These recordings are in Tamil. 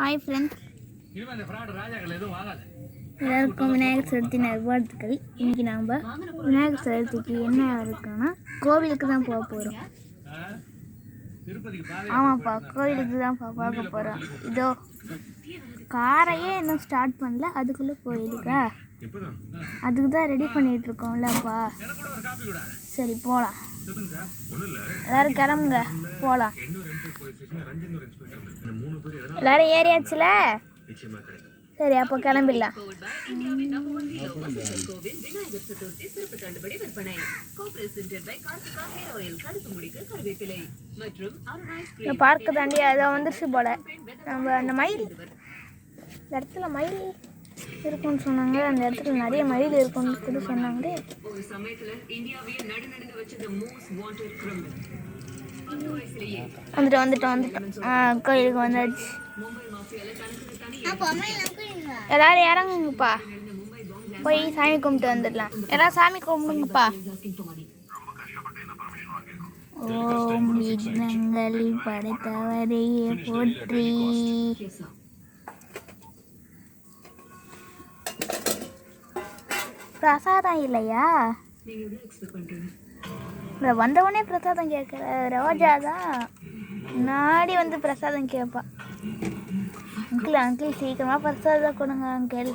ஹாய் ஃப்ரெண்ட்ஸ், எல்லாருக்கும் விநாயகர் சதுர்த்தி நல்வாழ்த்துக்கள். இன்றைக்கி நம்ம விநாயகர் சதுர்த்திக்கு என்ன இருக்குன்னா கோவிலுக்கு தான் போக போகிறோம். ஆமாப்பா, கோவிலுக்கு தான் பார்க்க போகிறோம். இதோ காரையே இன்னும் ஸ்டார்ட் பண்ணல, அதுக்குள்ளே போயிருக்கா. அதுக்கு தான் ரெடி பண்ணிகிட்டு இருக்கோம்லப்பா. சரி போகலாம், எல்லாரும் கிளம்புங்க போகலாம். எல்லாரும் ஏறியாச்சுல, சரி அப்போ கிளம்பிடலாம். பார்க்க தாண்டி அதை வந்துருச்சு போல. நம்ம அந்த மயில், இந்த இடத்துல மயில் இருக்குன்னு சொன்னாங்க. அந்த இடத்துல நிறைய மயில் இருக்குன்னு கூட சொன்னாங்க. வந்துட்டோம் கோயிலுக்கு வந்தாச்சு. எல்லாரும் இறங்குங்கப்பா, போய் சாமி கும்பிட்டு வந்துடலாம். எல்லாரும் சாமி கும்பிடுங்கப்பா. ஓம் விக்னங்களை படைத்தவரையே போற்றி. பிரசாதம் இல்லையா? வந்தவொடனே பிரசாதம் கேட்குற ரோஜா தான் முன்னாடி வந்து பிரசாதம் கேட்பா. அங்கிள் சீக்கிரமாக பிரசாதம் கொடுங்க அங்கிள்,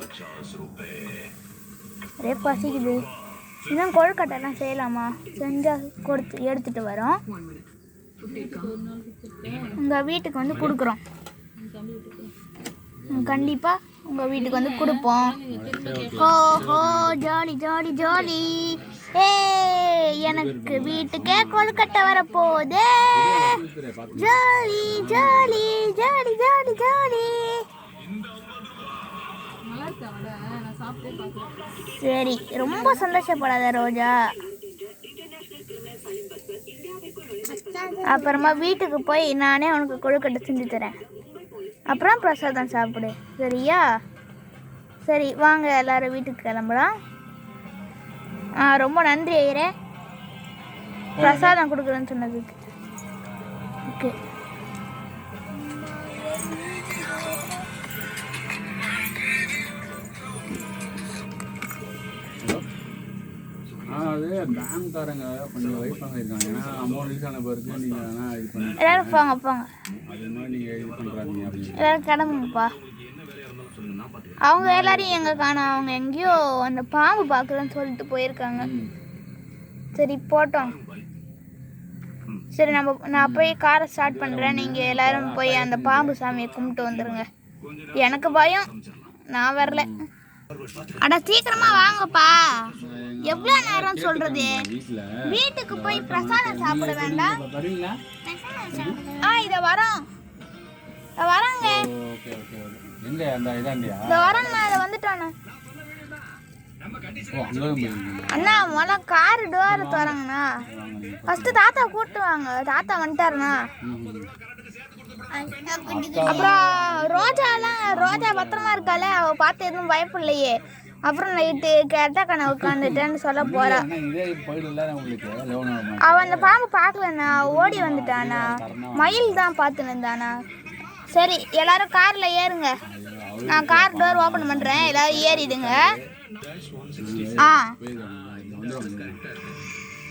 ஒரே பசிக்குது. இன்னும் கொழுக்கட்டைலாம் செய்யலாமா? செஞ்சால் எடுத்துகிட்டு வரோம். உங்கள் வீட்டுக்கு வந்து கொடுக்குறோம், கண்டிப்பாக உங்கள் வீட்டுக்கு வந்து கொடுப்போம். ஹோ ஹோ ஜாலி ஜாலி ஜாலி. எனக்கு வீட்டுக்கே கொழுக்கட்டை வரப்போகுது. Jolly jolly jolly jolly jolly. சரி, ரொம்ப சந்தோஷப்படாத ரோஜா. அப்புறமா வீட்டுக்கு போய் நானே உனக்கு கொழுக்கட்டை செஞ்சு தரேன், அப்புறம் பிரசாதம் சாப்பிடு, சரியா? சரி வாங்க எல்லாரும் வீட்டுக்கு கிளம்பலாம். ரொம்ப நன்றி ஐயரே, பிரசாதம் கொடுக்குறேன்னு சொன்னதுக்கு. ஓகே, பேங்க்காரங்க கொஞ்சம் வயசாக இருக்காங்க. ஏன்னா அமௌண்ட் யூஸ் ஆன பிறகு நீங்கள் வேணால் இது பண்ணி எல்லாரும் போங்க. அது மாதிரி நீங்கள் இது பண்ணுறாங்க அப்படின்னு எல்லாரும் கிளம்புங்கப்பா. அவங்க எல்லாரையும் எங்கே காணோம், அவங்க எங்கேயோ அந்த பாம்பு பார்க்குறேன்னு சொல்லிட்டு போயிருக்காங்க. சரி போட்டோம். சரி நான் போய் காரை ஸ்டார்ட் பண்ணுறேன். நீங்கள் எல்லாரும் போய் அந்த பாம்பு சாமியை கும்பிட்டு வந்துடுங்க. எனக்கு பயம், நான் வரல. அட சீக்கிரமா வாங்கப்பா, எவ்வளோ நேரம் சொல்றது? வீட்டுக்கு போய் பிரசாதம் சாப்பிட வேண்டாம்? இத வரோம், வராங்க. இந்த வரேன்ண்ணா, இதை வந்துட்டானே. அண்ணா முதல்ல காரு டோரை திறங்கண்ணா. ஃபர்ஸ்ட் தாத்தா கூப்பிட்டு வாங்க, தாத்தா வந்துட்டாருண்ணா. அப்புறம் ரோஜா பத்திரமா இருக்காளே, அவ பார்த்து எதுவும் பயப்படலையே. அப்புறம் நைட்டு கேட்டா கனவு உட்காந்துட்டேன்னு சொல்ல போறா. அவ அந்த பாம்பு பார்க்கலண்ணா, ஓடி வந்துட்டானா. மயில் தான் பார்த்துன்னு இருந்தானா. சரி எல்லாரும் கார்ல ஏறுங்க, நான் கார் டோர் ஓபன் பண்றேன், எல்லாரும் ஏறிடுங்க.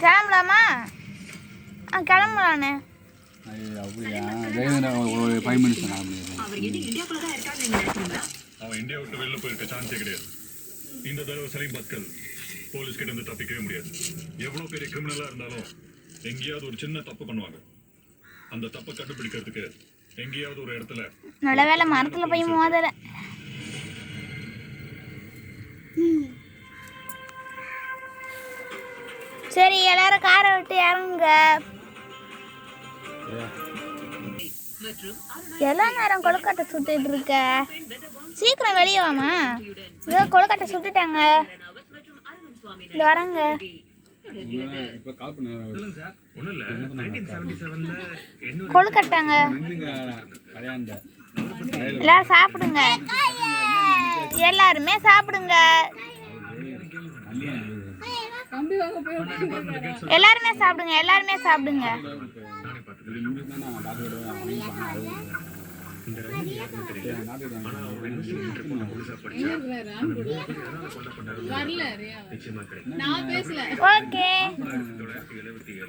கிளம்பலாமா? கிளம்பலானே. இந்தியா விட்டு வெளில போயிருக்க சான்ஸே கிடையாது. இந்த தடவை சலீம் மக்கள் போலீஸ் கிட்ட இருந்து தப்பிக்கவே முடியாது. எவ்வளவு பெரிய கிரிமினலா இருந்தாலும் எங்கேயாவது ஒரு சின்ன தப்பு பண்ணுவாங்க. அந்த தப்பை கண்டுபிடிக்கிறதுக்கு எங்கேயாவது ஒரு இடத்துல நல்ல வேலை மரத்துல போய் மோதல. சரி எல்லாரும் காரை விட்டு இறங்குங்க. எல்லா நேரம் கொழுக்கட்டை சுட்டுட்டு இருக்க, சீக்கிரம் வெளியே வாமா. இதோ கொழுக்கட்டை சுட்டுட்டாங்க, இந்த வரங்க. கொழுக்கட்டாங்க, எல்லாரும் சாப்பிடுங்க, எல்லாருமே சாப்பிடுங்க, எல்லாருமே சாப்பிடுங்க, எல்லாருமே சாப்பிடுங்க. இந்த ஓகே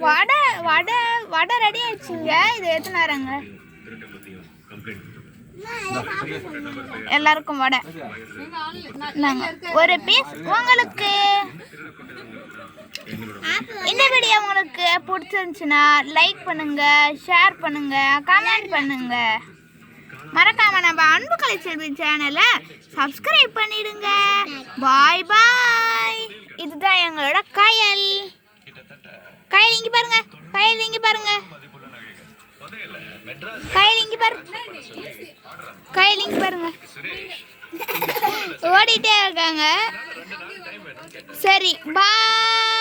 வடை வடை வடை ரெடி ஆயிடுச்சுங்க. இது எத்தனாரங்க? எல்லாருக்கும் வடை. ஒரு பீஸ் உங்களுக்கு. இந்த வீடியோ உங்களுக்கு பிடிச்சிருந்துச்சுன்னா லைக் பண்ணுங்க, ஷேர் பண்ணுங்க, கமெண்ட் பண்ணுங்க. மறக்காம நம்ம அன்பு கலைச்செல்வி சேனலை சப்ஸ்கிரைப் பண்ணிடுங்க. பாய் பாய். இதுதான் எங்களோட கயல். கயல் இங்க பாருங்க, கயல் இங்க பாருங்க, கயல் இங்க பாருங்க, கயல் இங்க பாருங்க. ஓடிட்டே இருக்காங்க. சரி பாய்.